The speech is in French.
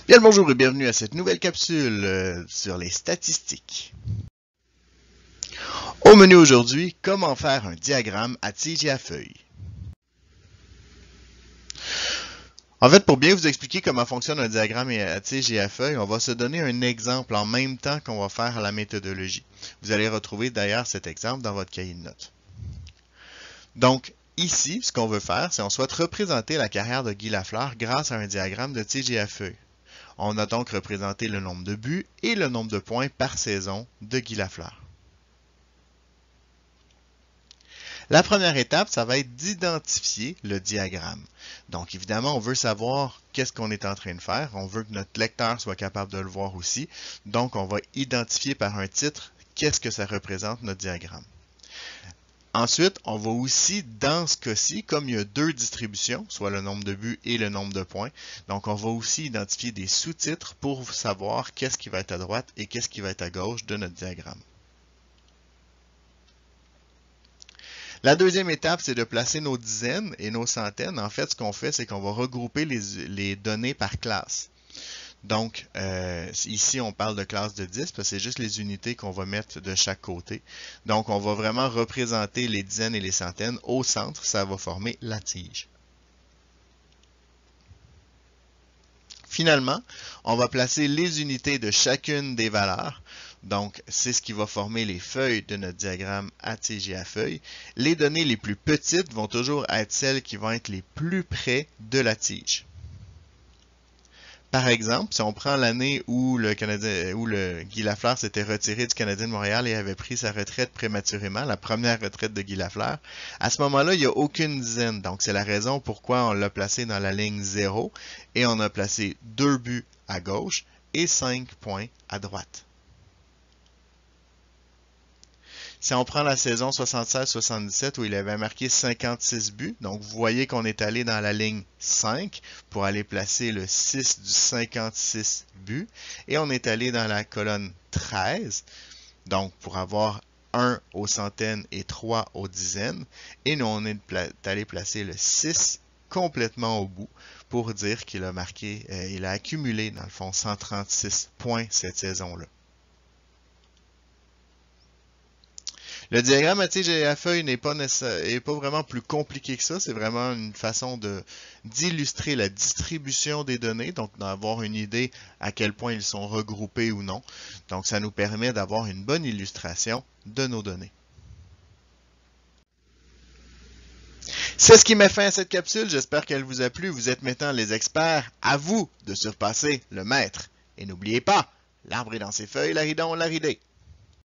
Bien le bonjour et bienvenue à cette nouvelle capsule sur les statistiques. Au menu aujourd'hui, comment faire un diagramme à tige et à feuille. En fait, pour bien vous expliquer comment fonctionne un diagramme à tige et à feuille, on va se donner un exemple en même temps qu'on va faire la méthodologie. Vous allez retrouver d'ailleurs cet exemple dans votre cahier de notes. Donc, ici, ce qu'on veut faire, c'est qu'on souhaite représenter la carrière de Guy Lafleur grâce à un diagramme de tige et à feuille. On a donc représenté le nombre de buts et le nombre de points par saison de Guy Lafleur. La première étape, ça va être d'identifier le diagramme. Donc évidemment, on veut savoir qu'est-ce qu'on est en train de faire. On veut que notre lecteur soit capable de le voir aussi. Donc on va identifier par un titre qu'est-ce que ça représente notre diagramme. Ensuite, on va aussi, dans ce cas-ci, comme il y a deux distributions, soit le nombre de buts et le nombre de points, donc on va aussi identifier des sous-titres pour savoir qu'est-ce qui va être à droite et qu'est-ce qui va être à gauche de notre diagramme. La deuxième étape, c'est de placer nos dizaines et nos centaines. En fait, ce qu'on fait, c'est qu'on va regrouper les données par classe. Donc, ici, on parle de classe de 10, parce que c'est juste les unités qu'on va mettre de chaque côté. Donc, on va vraiment représenter les dizaines et les centaines. Au centre, ça va former la tige. Finalement, on va placer les unités de chacune des valeurs. Donc, c'est ce qui va former les feuilles de notre diagramme à tige et à feuille. Les données les plus petites vont toujours être celles qui vont être les plus près de la tige. Par exemple, si on prend l'année où Guy Lafleur s'était retiré du Canadien de Montréal et avait pris sa retraite prématurément, la première retraite de Guy Lafleur, à ce moment-là, il n'y a aucune dizaine. Donc, c'est la raison pourquoi on l'a placé dans la ligne 0 et on a placé 2 buts à gauche et 5 points à droite. Si on prend la saison 76-77 où il avait marqué 56 buts, donc vous voyez qu'on est allé dans la ligne 5 pour aller placer le 6 du 56 buts et on est allé dans la colonne 13, donc pour avoir 1 aux centaines et 3 aux dizaines, et nous on est allé placer le 6 complètement au bout pour dire qu'il a marqué, il a accumulé dans le fond 136 points cette saison-là. Le diagramme à tige et à feuille n'est pas vraiment plus compliqué que ça. C'est vraiment une façon d'illustrer la distribution des données, donc d'avoir une idée à quel point ils sont regroupés ou non. Donc, ça nous permet d'avoir une bonne illustration de nos données. C'est ce qui met fin à cette capsule. J'espère qu'elle vous a plu. Vous êtes maintenant les experts. À vous de surpasser le maître. Et n'oubliez pas, l'arbre est dans ses feuilles, l'aridon l'a ridé.